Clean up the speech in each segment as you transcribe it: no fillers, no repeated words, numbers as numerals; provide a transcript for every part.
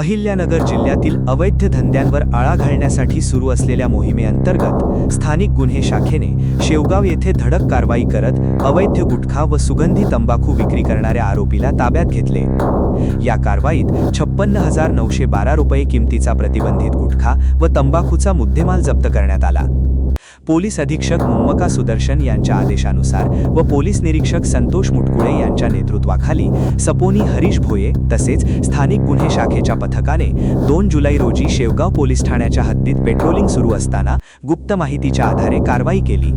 अहिल्यानगर जिल्ह्यातील अवैध धंद्यांवर आळा घालण्यासाठी सुरू असलेल्या मोहिमेअंतर्गत स्थानिक गुन्हे शाखेने शेवगाव येथे धडक कारवाई करत अवैध गुटखा व सुगंधी तंबाखू विक्री करणाऱ्या आरोपीला ताब्यात घेतले। या कारवाईत 56,912 रुपये किमतीचा प्रतिबंधित गुटखा व तंबाखूचा मुद्देमाल जप्त करण्यात आला। पोलीस अधीक्षक मुम्मका सुदर्शन यांच्या आदेशानुसार व पोलीस निरीक्षक संतोष मुटकुळे यांच्या नेतृत्वाखाली सपोनी हरीश भोये तसेच स्थानिक गुन्हे शाखेच्या पथकाने 2 जुलै रोजी शेवगाव पोलीस ठाण्याच्या हद्दीत पेट्रोलिंग सुरू असताना गुप्त माहितीच्या आधारे कारवाई केली।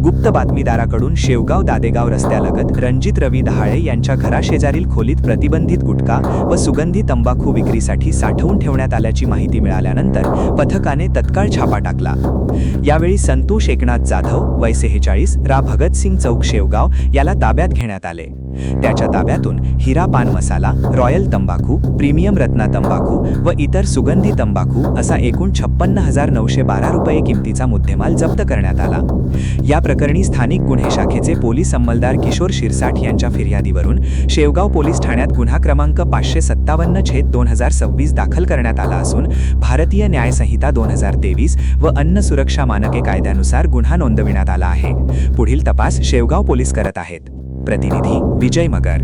गुप्त बातमीदाराकडून शेवगाव दादेगाव रस्त्यालगत रणजित रवी दहाळे यांच्या घराशेजारील खोलीत प्रतिबंधित गुटखा व सुगंधी तंबाखू विक्रीसाठी साठवून ठेवण्यात आल्याची माहिती मिळाल्यानंतर पथकाने तत्काळ छापा टाकला। यावेळी संतोष एकनाथ जाधव वय 46 रा भगतसिंग चौक शेवगाव याला ताब्यात घेण्यात आले। त्याच्या ताब्यातून हिरा पान मसाला, रॉयल तंबाखू, प्रीमियम रत्ना तंबाखू व इतर सुगंधी तंबाखू असा एकूण 56,912 रुपये किमतीचा मुद्देमाल जप्त करण्यात आला। या प्रकरणी स्थानिक गुन्हे शाखेचे पोलीस अंमलदार किशोर शिरसाठ यांच्या फिर्यादीवरून शेवगाव पोलीस ठाण्यात गुन्हा क्रमांक 557/2026 दाखल करण्यात आला असून भारतीय न्याय संहिता 2023 व अन्न सुरक्षा मानके कायद्यानुसार गुन्हा नोंदविण्यात आला आहे। पुढील तपास शेवगाव पोलीस करत आहेत। प्रतिनिधी विजय मगर।